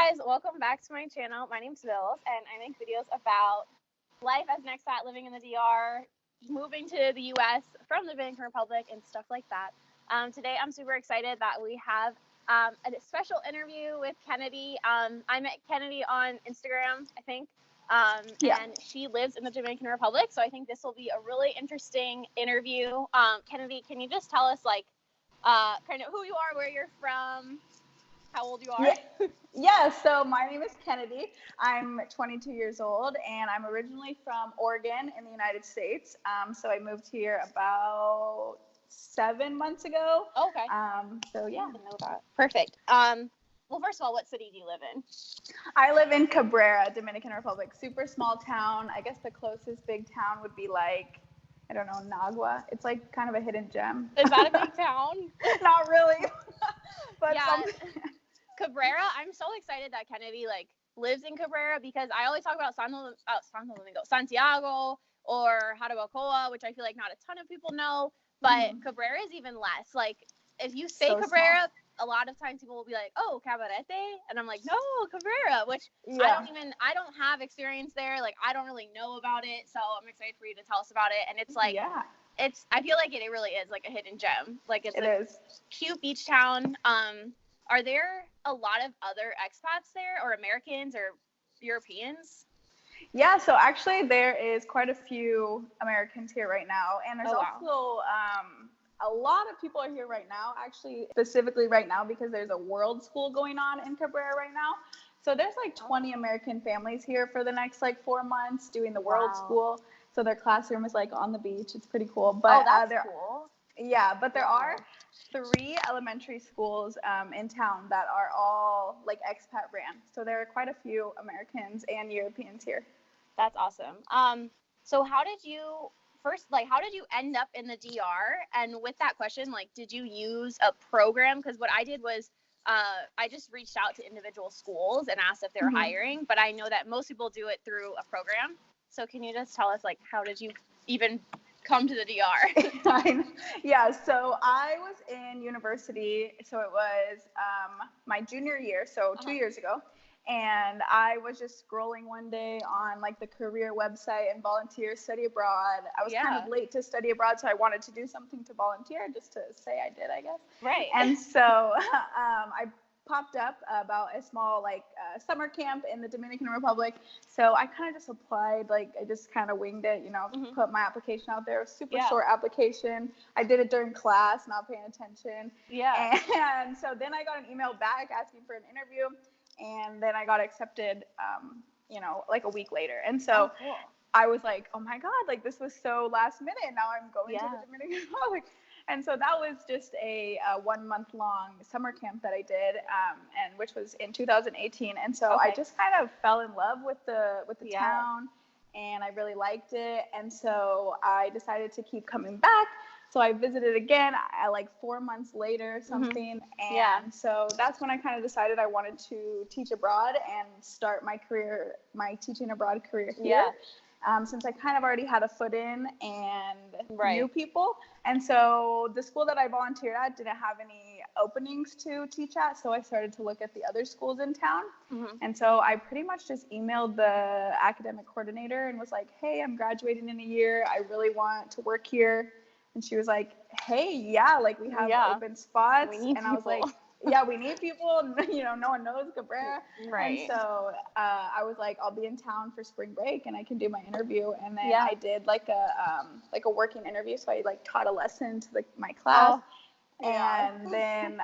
guys, welcome back to my channel. My name's Bills, and I make videos about life as an expat living in the DR, moving to the US from the Dominican Republic, and stuff like that. Today, I'm super excited that we have a special interview with Kennedie. I met Kennedie on Instagram, I think, and she lives in the Dominican Republic, so I think this will be a really interesting interview. Kennedie, can you just tell us, like, kind of who you are, where you're from, how old you are? So my name is Kennedie. I'm 22 years old, and I'm originally from Oregon in the United States. So I moved here about 7 months ago. Okay. So yeah. I didn't know that. Perfect. Well, first of all, what city do you live in? I live in Cabrera, Dominican Republic. Super small town. I guess the closest big town would be like, I don't know, Nagua. It's like kind of a hidden gem. Is that a big town? Not really. But yeah. Cabrera, I'm so excited that Kennedie like lives in Cabrera because I always talk about Santiago or Jarabacoa, which I feel like not a ton of people know, but Cabrera is even less. Like if you say so Cabrera, a lot of times people will be like, "Oh, Cabarete," and I'm like, "No, Cabrera," which I don't have experience there. Like I don't really know about it, so I'm excited for you to tell us about it. And it's like, I feel like it really is like a hidden gem. Like it's a cute beach town. Are there a lot of other expats there, or Americans or Europeans? Yeah, so actually there is quite a few Americans here right now, and there's also a lot of people are here right now, actually specifically right now because there's a world school going on in Cabrera right now. So there's like 20 American families here for the next like 4 months doing the world school. So their classroom is like on the beach. It's pretty cool. But that's cool. Yeah, but there are 3 elementary schools in town that are all like expat ran. So there are quite a few Americans and Europeans here. That's awesome. So how did you end up in the DR? And with that question, like, did you use a program? Because what I did was I just reached out to individual schools and asked if they were hiring, but I know that most people do it through a program. So can you just tell us, like, how did you even come to the DR? Yeah, so I was in university, so it was my junior year, so 2 years ago, and I was just scrolling one day on like the career website and volunteer study abroad. I was kind of late to study abroad, so I wanted to do something to volunteer, just to say I did, I guess. Right. And so I popped up about a small like summer camp in the Dominican Republic. So I kind of just applied, like I just kind of winged it, put my application out there. It was super short application. I did it during class, not paying attention. Yeah. And so then I got an email back asking for an interview, and then I got accepted, like a week later. And so cool. I was like, oh my God, like this was so last minute. Now I'm going to the Dominican Republic. And so that was just a 1 month long summer camp that I did, and which was in 2018. And so I just kind of fell in love with the town, and I really liked it. And so I decided to keep coming back. So I visited again like 4 months later, something. And so that's when I kind of decided I wanted to teach abroad and start my teaching abroad career here. Since I kind of already had a foot in and knew people. And so the school that I volunteered at didn't have any openings to teach at, so I started to look at the other schools in town. And so I pretty much just emailed the academic coordinator and was like, hey, I'm graduating in a year. I really want to work here. And she was like, hey, like we have open spots. And I was like, we need people. No one knows Cabrera. Right. And so I was like, I'll be in town for spring break and I can do my interview. And then I did like a working interview. So I like taught a lesson to my class. And then,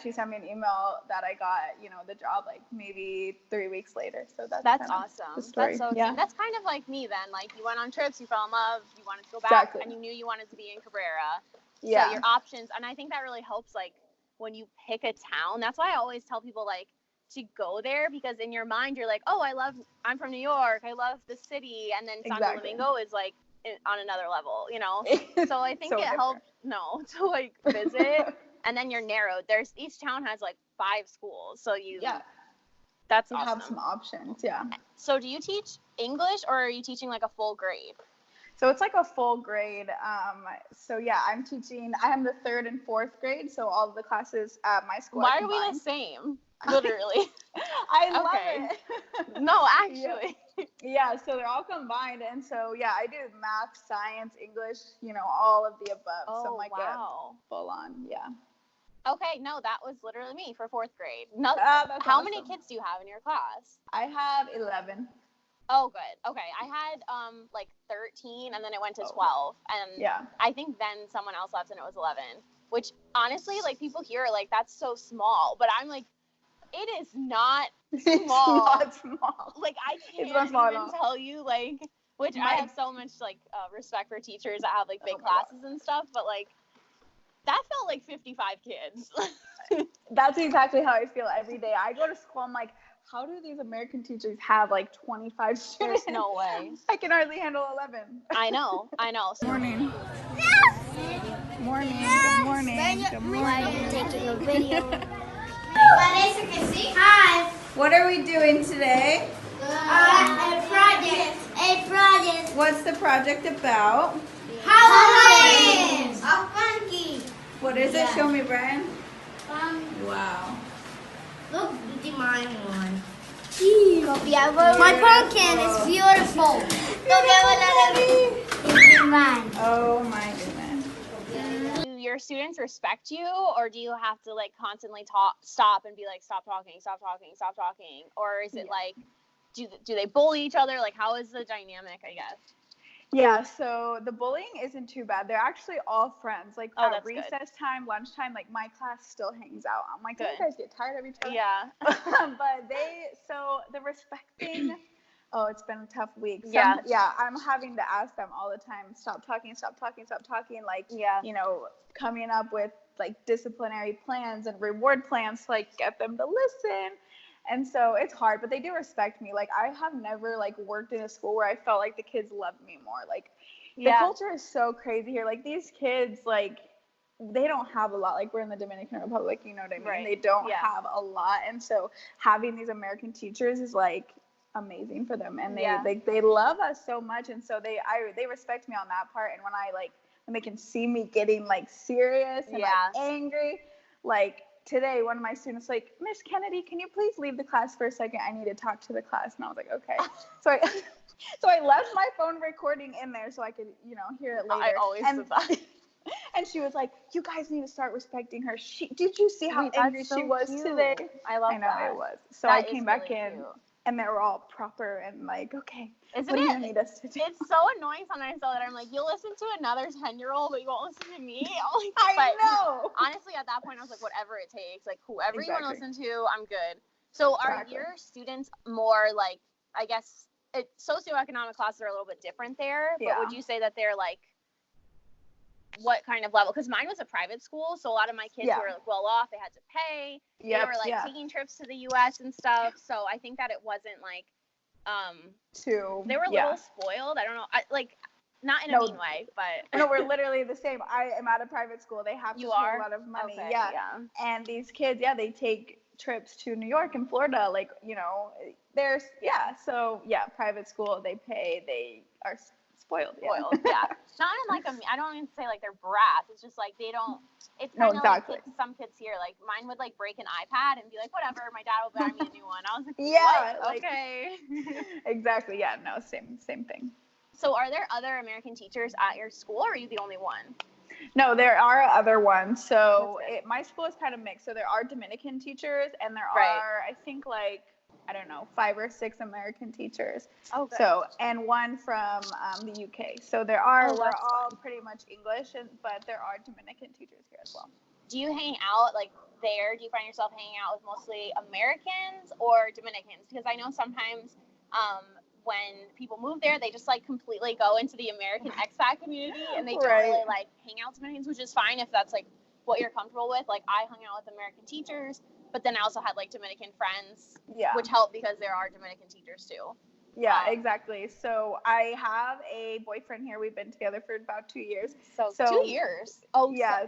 she sent me an email that I got, the job like maybe 3 weeks later. So that's awesome. The story. That's so cute. That's kind of like me then. Like you went on trips, you fell in love, you wanted to go back, and you knew you wanted to be in Cabrera. So your options, and I think that really helps like when you pick a town. That's why I always tell people like to go there, because in your mind you're like, oh, I'm from New York, I love the city, and then Santo Domingo is like on another level, so I think it helps to like visit, and then you're narrowed. Each town has like 5 schools, so that's awesome. Have some options. So do you teach English, or are you teaching like a full grade? So it's like a full grade. I am the 3rd and 4th grade, so all of the classes at my school. Why are we the same? Literally. I love it. No, actually. Yeah, so they're all combined, and so yeah, I do math, science, English, all of the above. Oh, so I'm like wow. full on, yeah. Okay, no, that was literally me for 4th grade. No, That's how awesome. many kids do you have in your class? I have 11. Oh, good. Okay, I had like 13, and then it went to 12, and Yeah. I think then someone else left, and it was 11. Which honestly, like people here, like that's so small, but I'm like, it is not small. It's not small. Like I can't even tell you, like, which I have so much like respect for teachers that have like big classes and stuff, but like that felt like 55 kids. That's exactly how I feel every day. I go to school, I'm like, how do these American teachers have like 25 students? There's no way. I can hardly handle 11. I know. Morning. Morning. Good morning. Good morning. Taking a video. Hi. What are we doing today? A project. A project. What's the project about? Halloween. A funky. What is it? Show me, Brian. Wow. Look at the mine one. My pumpkin is beautiful. Mine. Oh my goodness. Do your students respect you, or do you have to like constantly stop and be like, stop talking, or is it like, do they bully each other? Like, how is the dynamic, I guess? Yeah, so the bullying isn't too bad. They're actually all friends. Like at recess time, lunchtime, like my class still hangs out. I'm like, do you guys get tired of each other? Yeah. But the respecting, it's been a tough week. Yeah, I'm having to ask them all the time, stop talking. Like, coming up with like disciplinary plans and reward plans to like get them to listen. And so it's hard, but they do respect me. Like I have never like worked in a school where I felt like the kids loved me more. Like the culture is so crazy here. Like these kids, like they don't have a lot. Like we're in the Dominican Republic, you know what I mean? Right. They don't have a lot. And so having these American teachers is like amazing for them. And they love us so much. And so they respect me on that part. And when they can see me getting like serious and like angry, like today, one of my students like, Miss Kennedy, can you please leave the class for a second? I need to talk to the class. And I was like, okay. So I left my phone recording in there so I could, hear it later. I always do that. And she was like, you guys need to start respecting her. Did you see how angry she was today? I love that. I know it was. So I came back in. And they were all proper and like, okay, what do you need us to do? It's so annoying sometimes though that I'm like, you'll listen to another 10-year-old, but you won't listen to me. I know. Honestly, at that point, I was like, whatever it takes. Like, whoever you want to listen to, I'm good. So are your students more like, I guess, socioeconomic classes are a little bit different there, but would you say that they're like, what kind of level? Because mine was a private school, so a lot of my kids were like well off. They had to pay. They were like taking trips to the U.S. and stuff. So I think that it wasn't like they were a little spoiled. I don't know. Not in a mean way, but no, we're literally the same. I am at a private school. They have to pay a lot of money. Okay, And these kids, they take trips to New York and Florida. Like there's private school. They pay. They are spoiled. Not in like I don't even say like they're brats. It's just like they don't. It's kind of like some kids here. Like mine would like break an iPad and be like, whatever, my dad will buy me a new one. I was like, okay. Exactly. Yeah. No. Same thing. So are there other American teachers at your school, or are you the only one? No, there are other ones. So my school is kind of mixed. So there are Dominican teachers, and there are I think like, I don't know, 5 or 6 American teachers. Oh, good. So, and one from the UK. So we're all pretty much English, but there are Dominican teachers here as well. Do you hang out like there? Do you find yourself hanging out with mostly Americans or Dominicans? Because I know sometimes when people move there, they just like completely go into the American expat community and they don't really like hang out with Dominicans, which is fine if that's like what you're comfortable with. Like I hung out with American teachers, but then I also had like Dominican friends, which helped because there are Dominican teachers too. Yeah, exactly. So I have a boyfriend here. We've been together for about 2 years. So 2 years. Oh yeah,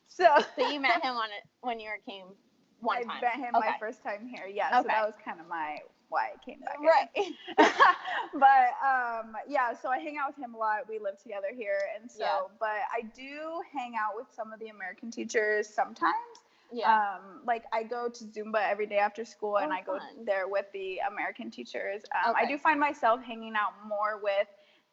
So you met him when you came one time. I met him my first time here. Yeah. So that was kind of why I came back. Right. But so I hang out with him a lot. We live together here, and so but I do hang out with some of the American teachers sometimes. Yeah. Like I go to Zumba every day after school, and I go fun. there with the American teachers. I Okay. do find myself hanging out more with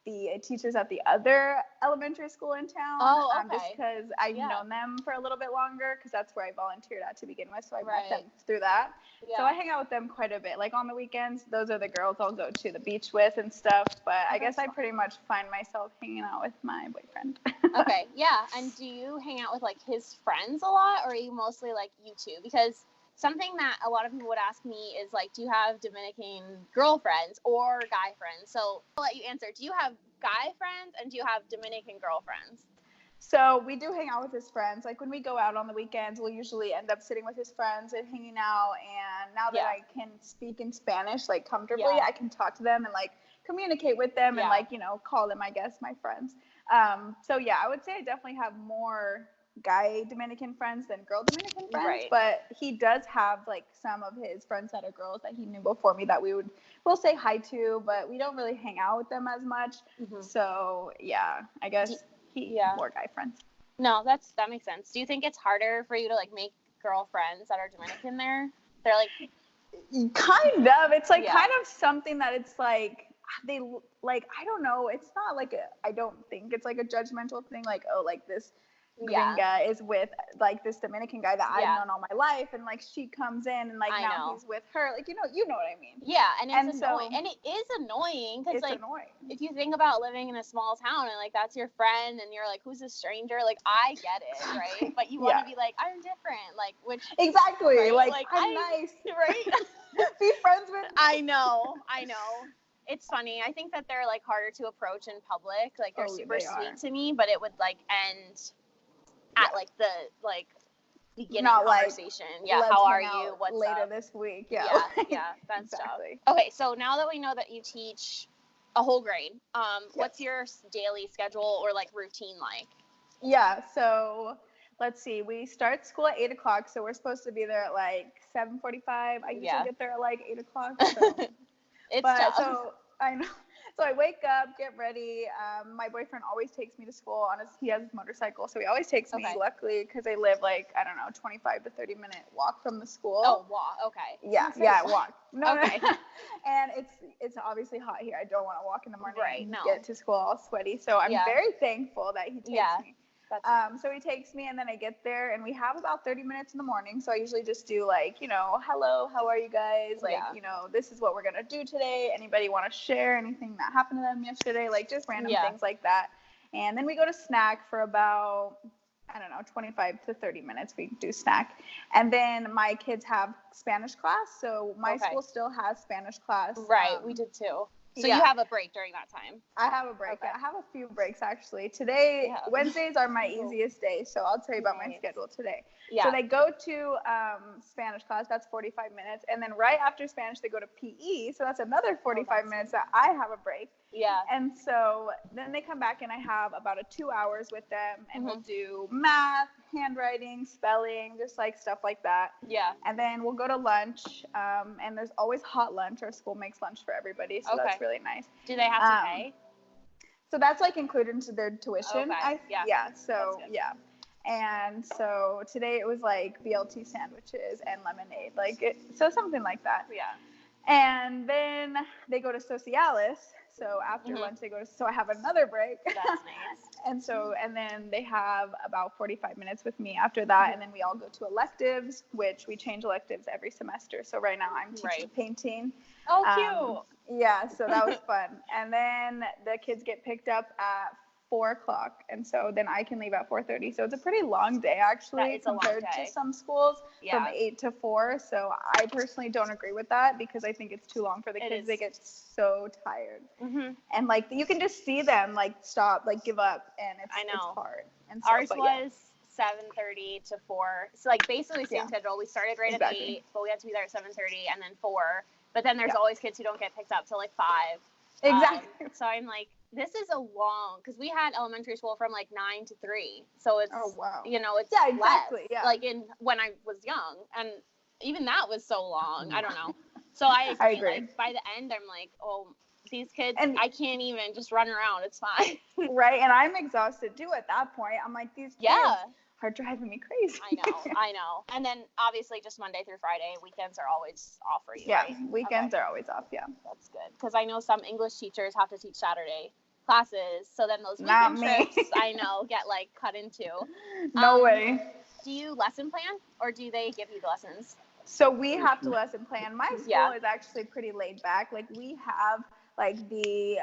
the teachers at the other elementary school in town. Oh, Just okay. because I've Yeah. known them for a little bit longer, because that's where I volunteered at to begin with. So I met them Right. through that. Yeah. So I hang out with them quite a bit. Like on the weekends, those are the girls I'll go to the beach with and stuff. But I guess I pretty much find myself hanging out with my boyfriend. Okay, yeah. And do you hang out with like his friends a lot, or are you mostly like you two? Because something that a lot of people would ask me is like, do you have Dominican girlfriends or guy friends? So I'll let you answer. Do you have guy friends and do you have Dominican girlfriends? So we do hang out with his friends. Like when we go out on the weekends, we'll usually end up sitting with his friends and hanging out. And now that I can speak in Spanish like comfortably, I can talk to them and like communicate with them and like, call them, I guess, my friends. So yeah, I would say I definitely have more guy Dominican friends than girl Dominican friends. Right. But he does have like some of his friends that are girls that he knew before me that we'll say hi to, but we don't really hang out with them as much. So yeah, I guess more guy friends. No, that makes sense. Do you think it's harder for you to like make girlfriends that are Dominican there? They're like kind of. It's like kind of something that it's like they like, I don't know. It's not like I don't think it's like a judgmental thing. Like, oh, like this gringa is with like this Dominican guy that I've known all my life, and like she comes in and like now he's with her. Like, you know what I mean? Yeah, and it's annoying. And it is annoying because like if you think about living in a small town and like that's your friend and you're like, who's a stranger? Like I get it, right? But you want to be like, I'm different, like which exactly right? like I'm nice, right? Be friends with me. I know. It's funny. I think that they're like harder to approach in public. Like they're super sweet to me, but it would like end at like the beginning conversation. How are you? What's later up? This week? That's exactly. Okay, so now that we know that you teach a whole grade, what's your daily schedule or like routine like? Yeah, so let's see. We start school at 8:00, so we're supposed to be there at like 7:45. I usually get there at like 8:00. So. It's tough. So I know. So I wake up, get ready. My boyfriend always takes me to school. He has his motorcycle, so he always takes me. Luckily, because I live like 25 to 30-minute walk from the school. Oh, walk. Okay. Yeah, walk. No, okay. No. And it's obviously hot here. I don't want to walk in the morning and get to school all sweaty. So I'm very thankful that he takes me. So he takes me, and then I get there, and we have about 30 minutes in the morning. So I usually just do like, hello, how are you guys? Like, this is what we're going to do today. Anybody want to share anything that happened to them yesterday? Like just random things like that. And then we go to snack for about, 25 to 30 minutes. We do snack. And then my kids have Spanish class. So my school still has Spanish class. Right. We did too. So you have a break during that time? I have a break. Okay. I have a few breaks actually. Today, Wednesdays are my easiest day, so I'll tell you about my schedule today. Yeah. So they go to Spanish class, that's 45 minutes, and then right after Spanish they go to PE, so that's another 45 minutes that I have a break. Yeah. And so then they come back and I have about 2 hours with them, and we'll do math, handwriting, spelling, just like stuff like that. Yeah. And then we'll go to lunch, and there's always hot lunch. Our school makes lunch for everybody, so that's really nice. Do they have to pay? So that's like included into their tuition. So yeah. And so today it was like BLT sandwiches and lemonade, so something like that. Yeah. And then they go to Socialis. So after lunch they go to, so I have another break. That's nice. And then they have about 45 minutes with me after that. And then we all go to electives, which we change electives every semester. So right now I'm teaching painting. Oh, cute. Yeah, so that was fun. And then the kids get picked up at 4:00, and so then I can leave at 4:30. So it's a pretty long day actually compared to some schools from 8 to 4. So I personally don't agree with that because I think it's too long for the kids. They get so tired, and like you can just see them like stop, like give up, and it's hard. And so, ours was 7:30 to 4. So like basically same schedule. We started right at 8, but we had to be there at 7:30 and then 4. But then there's always kids who don't get picked up till like 5. Exactly. So I'm like, this is a long, because we had elementary school from like 9 to 3. So it's, it's exactly. less, like when I was young. And even that was so long. I don't know. So I agree. Like by the end, I'm like, oh, these kids, and I can't even just run around. It's fine. Right. And I'm exhausted too at that point. I'm like, these kids are driving me crazy. I know. And then obviously just Monday through Friday, weekends are always off for you, Yeah, right? weekends are always off, yeah. That's good. Because I know some English teachers have to teach Saturday classes, so then those Not weekend me. trips, I know, get like cut into. No way. Do you lesson plan, or do they give you the lessons? So we have to lesson plan. My school Yeah. is actually pretty laid back. Like we have like the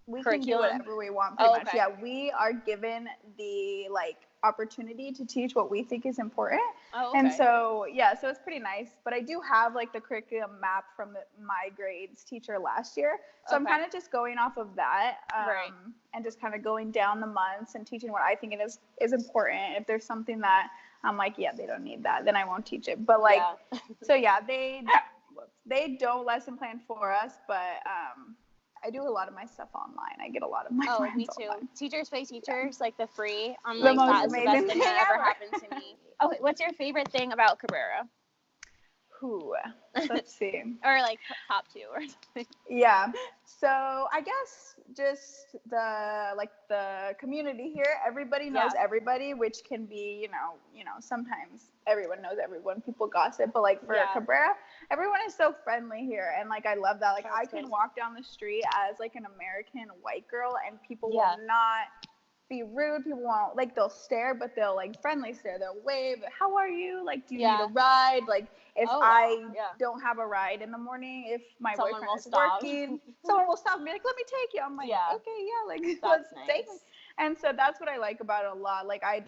we can do Curriculum? whatever we want pretty much. Okay. Yeah, we are given the like opportunity to teach what we think is important. Oh, okay. And so yeah, so it's pretty nice. But I do have like the curriculum map from my grades teacher last year. So I'm Okay. kind of just going off of that, Right. and just kind of going down the months and teaching what I think is important. If there's something that I'm like, yeah, they don't need that, then I won't teach it. But like, Yeah. so yeah, they don't lesson plan for us, but I do a lot of my stuff online. I get a lot of my friends me too. online. Teachers Pay Teachers, like the free. I'm The like, most that is the best amazing thing thing that ever ever. happened to me. Okay, what's your favorite thing about Cabrera? Ooh, let's see. Or like top two or something? Yeah. So I guess just the community here. Everybody knows everybody, which can be, you know, sometimes everyone knows everyone. People gossip, but like for Cabrera, everyone is so friendly here, and like I love that. Like I can walk down the street as like an American white girl, and people will not be rude. People won't, like, they'll stare, but they'll like friendly stare. They'll wave. How are you? Like, do you need a ride? Like, if I don't have a ride in the morning, if my boyfriend is working, someone will stop and be like, let me take you. I'm like, okay, yeah, like let's take me. And so that's what I like about it a lot. Like I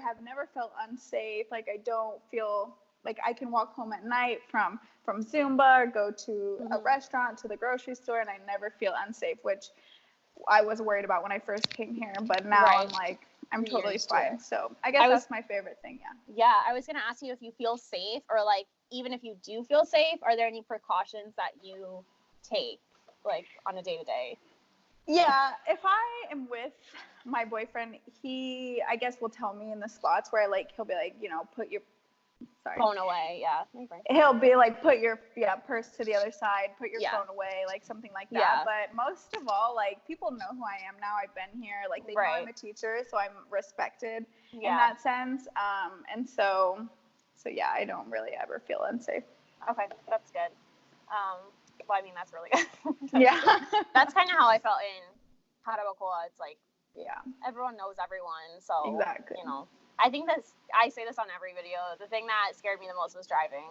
have never felt unsafe. Like I don't feel like I can walk home at night from Zumba, or go to a restaurant, to the grocery store, and I never feel unsafe, which I was worried about when I first came here, but now I'm like, I'm totally fine. So I guess that's my favorite thing. Yeah, I was gonna ask you if you feel safe, or like even if you do feel safe, are there any precautions that you take like on a day-to-day? Yeah, if I am with my boyfriend, he, I guess, will tell me in the spots where he'll be like, you know, put your phone away. He'll be like, put your purse to the other side, put your phone away, like something like that. But most of all, like, people know who I am now. I've been here, like they know I'm a teacher, so I'm respected in that sense. And so yeah, I don't really ever feel unsafe. Okay, that's good. Well, I mean, that's really good. Yeah. That's kind of how I felt in Carabacoa. It's like, everyone knows everyone. So, exactly. You know, I think I say this on every video. The thing that scared me the most was driving.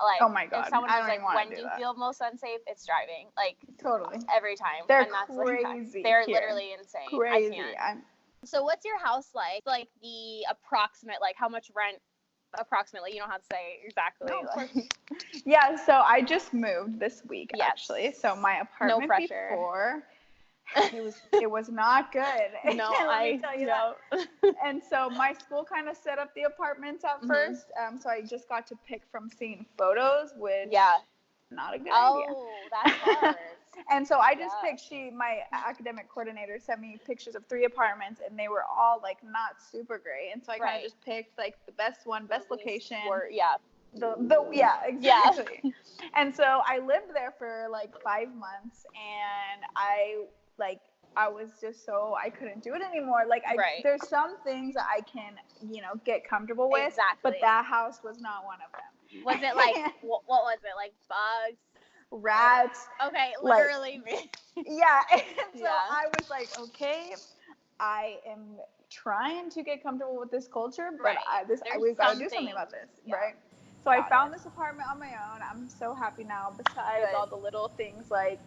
Like, oh my God. If someone was like, when do you feel most unsafe? It's driving. Like, totally. Every time. They're and that's crazy. They're literally insane. Crazy. I can't. So what's your house like? Like the approximate, like how much rent approximately? You don't have to say exactly. No, yeah, so I just moved this week actually. So my apartment before, it was not good. No, Let me tell you that. And so my school kind of set up the apartments at first. So I just got to pick from seeing photos, which not a good idea. Oh, that's hard. And so I just picked, my academic coordinator sent me pictures of 3 apartments, and they were all like not super great. And so I kind of just picked like the best one, best location. Exactly. And so I lived there for like 5 months, and I was just I couldn't do it anymore. Like there's some things that I can, you know, get comfortable with, but that house was not one of them. Was it like, what was it? Like bugs? Rats. Okay, literally me. Yeah. And so I was like, okay, I am trying to get comfortable with this culture, but we've got to do something about this, right? So I found this apartment on my own. I'm so happy now, besides all the little things like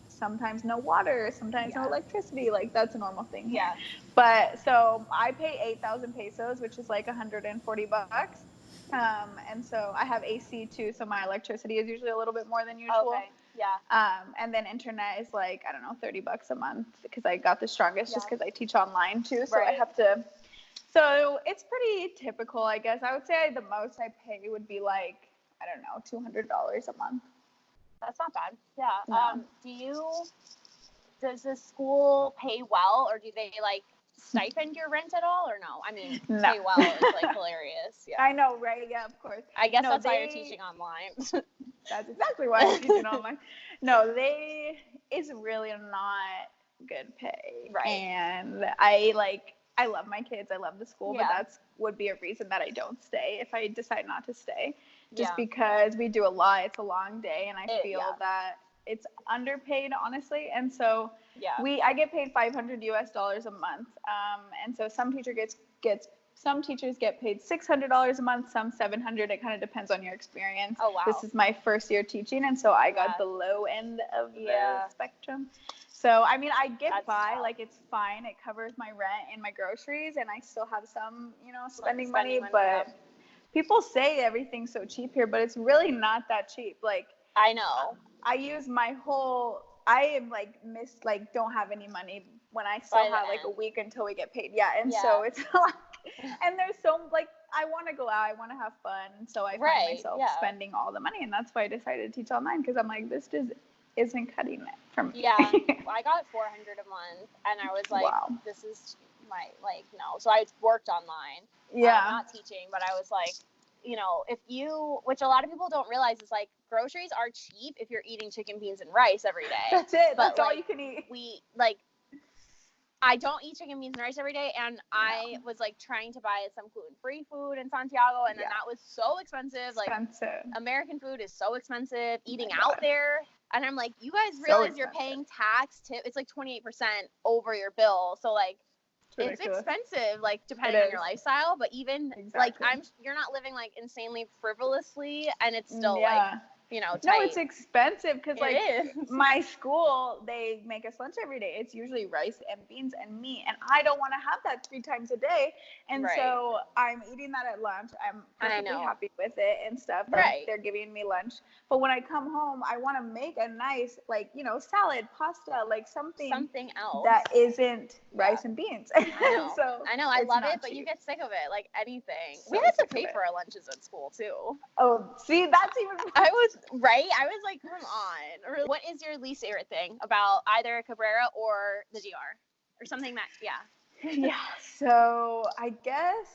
sometimes no water, sometimes no electricity. Like that's a normal thing here. Yeah. But so I pay 8,000 pesos, which is like $140. And so I have AC too, so my electricity is usually a little bit more than usual. Okay. Yeah. And then internet is like, I don't know, $30 a month, because I got the strongest just because I teach online too. So I have to. So it's pretty typical, I guess. I would say the most I pay would be like, I don't know, $200 a month. That's not bad. Yeah. No. Does the school pay well, or do they like stipend your rent at all, or no? I mean, pay well is like hilarious. Yeah. I know, right? Yeah, of course. I guess that's why you're teaching online. That's exactly why I'm teaching online. No, it's really not good pay. Right. And I love my kids, I love the school, but that's would be a reason that I don't stay if I decide not to stay. Just because we do a lot, it's a long day, and I feel that it's underpaid, honestly. And so I get paid $500 a month, and so some teachers get paid $600 a month, some $700. It kind of depends on your experience. Oh wow! This is my first year teaching, and so I got the low end of the spectrum. So I mean, I get by, like it's fine. It covers my rent and my groceries, and I still have some, spending money. But people say everything's so cheap here, but it's really not that cheap. Like I know. I use my whole. I am don't have any money when I still have like a week until we get paid. Yeah, and so it's like, and there's so I want to go out, I want to have fun, and so I find myself spending all the money, and that's why I decided to teach online, because I'm like, this just isn't cutting it for me. Yeah, I got $400 a month, and I was like, this is my no. So I worked online. Yeah, not teaching, but I was like, which a lot of people don't realize is like groceries are cheap if you're eating chicken, beans, and rice every day. That's it. That's all you can eat. I don't eat chicken, beans, and rice every day, and I was like trying to buy some gluten-free food in Santiago, and then that was so expensive. Like American food is so expensive. Eating out there, and I'm like, you guys realize you're paying tax tip? It's like 28% over your bill. So like, it's expensive, like depending on your lifestyle. But even like you're not living like insanely frivolously, and it's still like. Tight. No, it's expensive because my school, they make us lunch every day. It's usually rice and beans and meat, and I don't want to have that 3 times a day. And so I'm eating that at lunch. I'm perfectly happy with it and stuff. They're giving me lunch. But when I come home, I want to make a nice salad, pasta, like something else that isn't rice and beans. I know. I know. I love it, but you get sick of it, like anything. We had to pay for our lunches at school too. Oh, see, that's even. I was like, come on. What is your least favorite thing about either Cabrera or the DR? Or something that, Yeah, so I guess,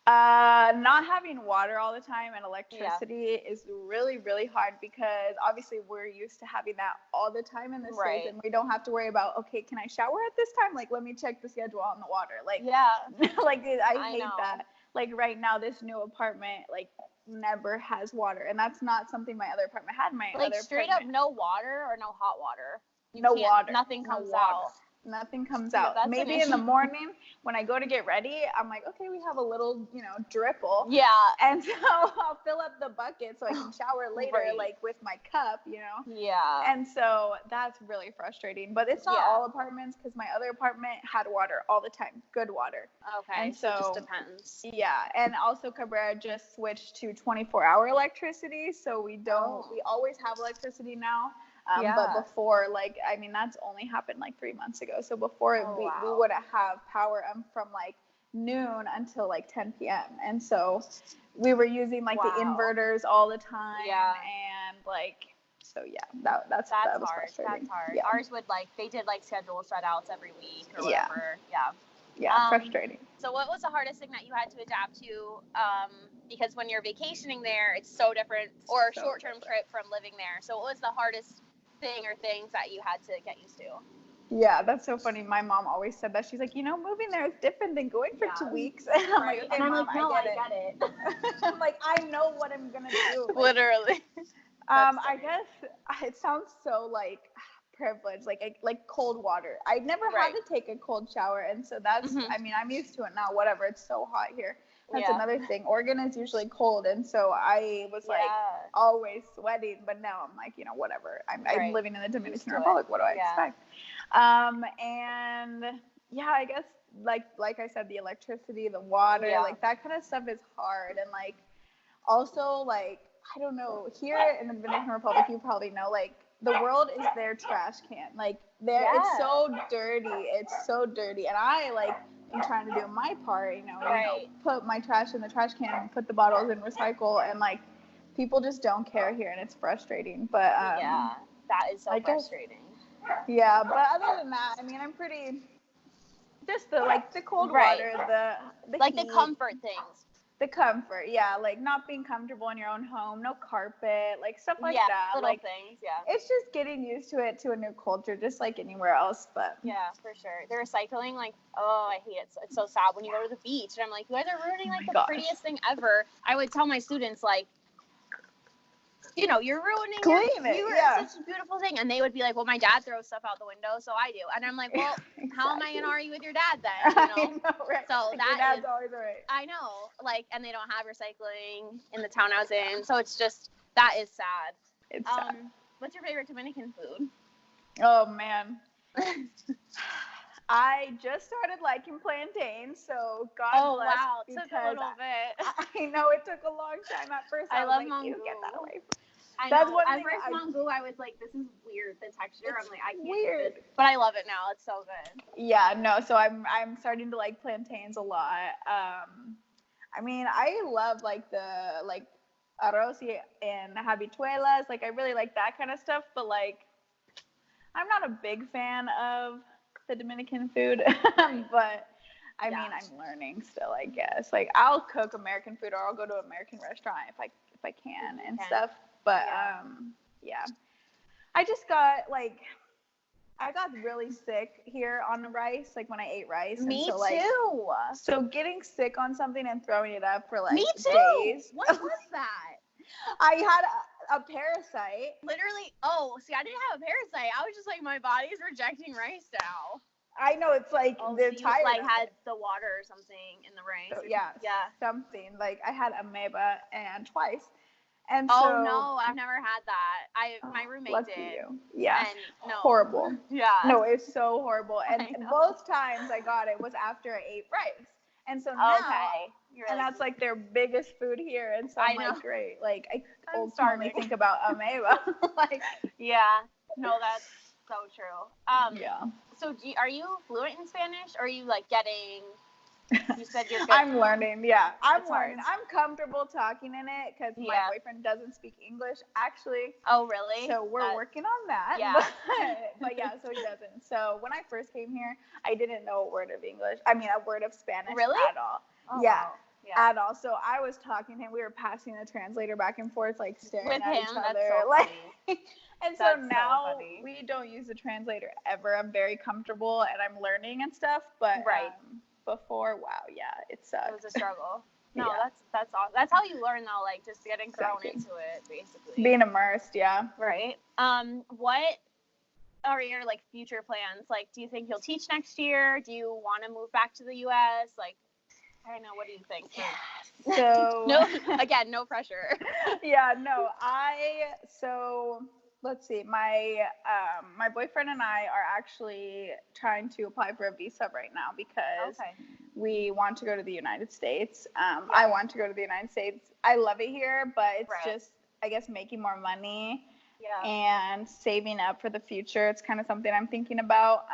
not having water all the time and electricity is really, really hard, because obviously we're used to having that all the time in the States, and we don't have to worry about, okay, can I shower at this time? Like, let me check the schedule on the water. Like, I hate that. Like right now, this new apartment, never has water, and that's not something my other apartment had. My other straight up no water or no hot water. Water. Nothing comes out. Nothing comes out. Maybe in the morning when I go to get ready, I'm like, okay, we have a little, dripple. Yeah. And so I'll fill up the bucket so I can shower later, with my cup, Yeah. And so that's really frustrating. But it's not all apartments, because my other apartment had water all the time, good water. Okay. And so it just depends. Yeah. And also Cabrera just switched to 24-hour electricity, so we always have electricity now. But before, that's only happened 3 months ago. So before we wouldn't have power from noon until 10 p.m. And so we were using the inverters all the time. Yeah. And that was hard. frustrating. That's hard. Yeah. Ours would they did schedule shutouts every week or whatever. Yeah, frustrating. So what was the hardest thing that you had to adapt to? Because when you're vacationing there, it's so different, or a short-term trip from living there. So what was the hardest thing or things that you had to get used to? Yeah, that's so funny. My mom always said that. She's like, moving there is different than going for 2 weeks. And I'm like, okay, Mom, I get it. I'm like, I know what I'm going to do. Literally. I guess it sounds so privileged, like cold water. I never had to take a cold shower, and so that's, I'm used to it now. Whatever, it's so hot here. That's another thing. Oregon is usually cold, and so I was always sweating. But now I'm like, whatever. I'm living in the Dominican Republic. What do I expect? And I guess like I said, the electricity, the water, that kind of stuff is hard. And also I don't know, here in the Dominican Republic, you probably know, the world is their trash can. It's so dirty. It's so dirty, and I I'm trying to do my part, put my trash in the trash can, put the bottles in recycle, and people just don't care here, and it's frustrating. But that is so frustrating. Yeah, but other than that, I'm pretty just the cold water, the the comfort things. The comfort, yeah, like not being comfortable in your own home, no carpet, like stuff like that. Little Like things, yeah. it's just getting used to it, to a new culture, just like anywhere else. But yeah, for sure. The recycling, like, oh, I hate it. It's so sad when you go to the beach, and I'm like, you guys are ruining like the prettiest thing ever. I would tell my students, like, you know, you're ruining such a beautiful thing. And they would be like, well, my dad throws stuff out the window, so I do. And I'm like, well, exactly. How am I going to argue with your dad then? You know? I know, right? So like that your dad's always right. I know. Like, and they don't have recycling in the town I was in. So it's just, that is sad. It's sad. What's your favorite Dominican food? Oh, man. I just started liking plantains, so God bless. Wow, it took a little bit. I know it took a long time at first. I love like, mango. Get that away from I That's know. one At thing first, mango, I was like, this is weird, the texture. I'm like, I can't weird. do this. But I love it now. It's so good. Yeah, no, so I'm starting to like plantains a lot. I mean, I love like the arroz and habichuelas. Like I really like that kind of stuff, but like I'm not a big fan of the Dominican food, but I mean, I'm learning still, I guess. Like I'll cook American food, or I'll go to an American restaurant if I can and stuff. But yeah. I just got I got really sick here on the rice, like when I ate rice. Me and so, too. So getting sick on something and throwing it up for like Me too. days. What was that? I had a parasite. Literally, see, I didn't have a parasite. I was just like, my body's rejecting rice now. I know, it's like they're tired. Like had the water or something in the rice. So, yeah, something. Like I had amoeba and twice. And so, no, I've never had that. My roommate did. You. Yeah. And no. Horrible. Yeah. No, it's so horrible. And both times I got it was after I ate rice. And so now, and that's like their biggest food here. And so I'm like, great. Like I ultimately think about amoeba. Like, yeah. No, that's so true. Yeah. So are you fluent in Spanish, or are you like getting? You said you're good. I'm learning. Yeah, I'm learning. I'm comfortable talking in it because my boyfriend doesn't speak English, actually. Oh, really? So we're working on that. Yeah. But yeah, so he doesn't. So when I first came here, I didn't know a word of English. I mean, a word of Spanish at all. Oh, yeah. Wow. Yeah. At all. So I was talking to him. We were passing the translator back and forth, like staring with at him. each other. That's so like, funny. And so now we don't use the translator ever. I'm very comfortable and I'm learning and stuff. But before, wow, yeah, it sucked. It was a struggle. No, that's awesome. That's how you learn though, like just getting thrown into it, basically. Being immersed, yeah. Right. What are your like future plans? Like, do you think you'll teach next year? Do you want to move back to the U.S.? Like, I don't know. What do you think? So no pressure. Yeah, no. So let's see. My boyfriend and I are actually trying to apply for a visa right now because we want to go to the United States. I want to go to the United States. I love it here, but it's just, I guess, making more money and saving up for the future. It's kind of something I'm thinking about.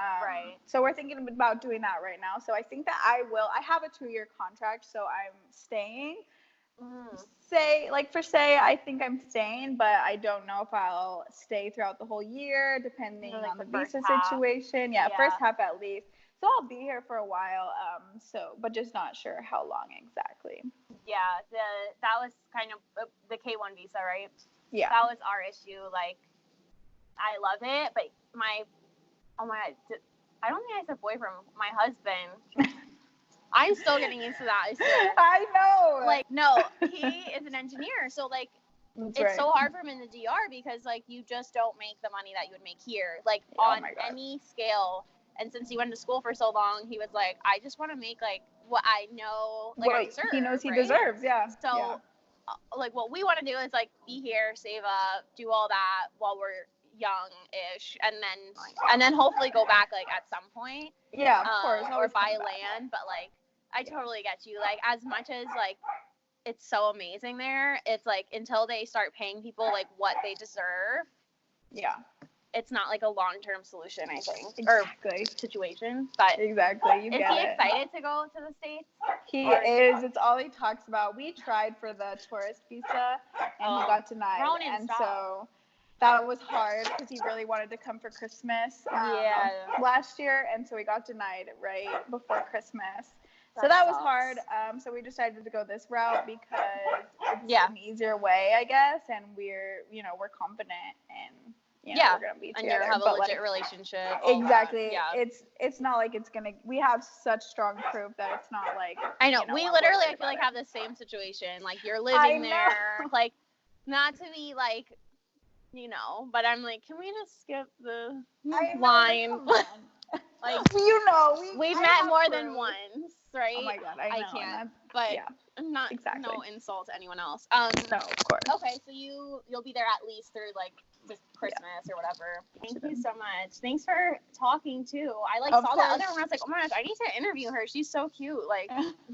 So we're thinking about doing that right now. So I think that I have a 2-year contract, so I'm staying. I think I'm staying, but I don't know if I'll stay throughout the whole year, depending on the visa situation. Yeah, first half at least. So I'll be here for a while. But just not sure how long exactly. Yeah, that was kind of the K1 visa, right? Yeah. That was our issue. Like, I love it, but oh my God, I don't think I said boyfriend. My husband. I'm still getting used to that. I know. Like, no, he is an engineer, so like, it's so hard for him in the DR because like you just don't make the money that you would make here, like on any scale. And since he went to school for so long, he was like, I just want to make like what I know, like I deserve. He knows he deserves, yeah. So, like, what we want to do is like be here, save up, do all that while we're young-ish, and then hopefully go back like at some point. Yeah, of course. Or buy land, but like I totally get you. Like as much as like it's so amazing there, it's like until they start paying people like what they deserve. Yeah. It's not like a long-term solution, I think, exactly. or situation. But exactly, is he excited to go to the States? He is. It's all he talks about. We tried for the tourist visa, and he got denied. And so that was hard because he really wanted to come for Christmas last year, and so he got denied right before Christmas. So that was hard. So we decided to go this route because it's an easier way, I guess, and we're confident and we're gonna be together. And you have a legit relationship. Exactly. It's not like we have such strong proof that it's not like. I know. We literally, I feel like, have the same situation. Like, you're living there. Like, not to be like, but I'm like, can we just skip the line? Like, we've met more than once, right? Oh my God, I know. I can't, but not no insult to anyone else. No, of course. Okay, so you'll be there at least through like just Christmas or whatever. Thank you so much. Thanks for talking too. I saw the other one. I was like, oh my gosh, I need to interview her. She's so cute. Like,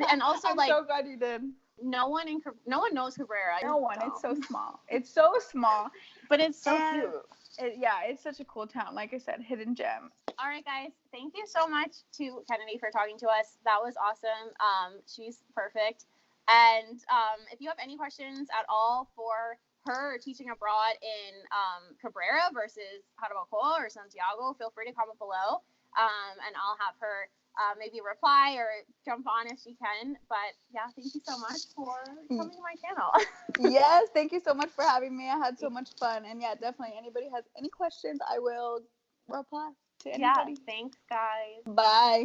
and also I'm so glad you did. No one knows Cabrera. No one. It's so small. It's so small, but it's so cute. It's such a cool town. Like I said, hidden gem. All right, guys. Thank you so much to Kennedie for talking to us. That was awesome. She's perfect. And if you have any questions at all for her teaching abroad in Cabrera versus Jarabacoa or Santiago, feel free to comment below. And I'll have her maybe reply or jump on if she can. But yeah, thank you so much for coming to my channel. Yes, thank you so much for having me. I had so much fun. And yeah, definitely anybody has any questions, I will reply to anybody. Yeah, thanks guys. Bye.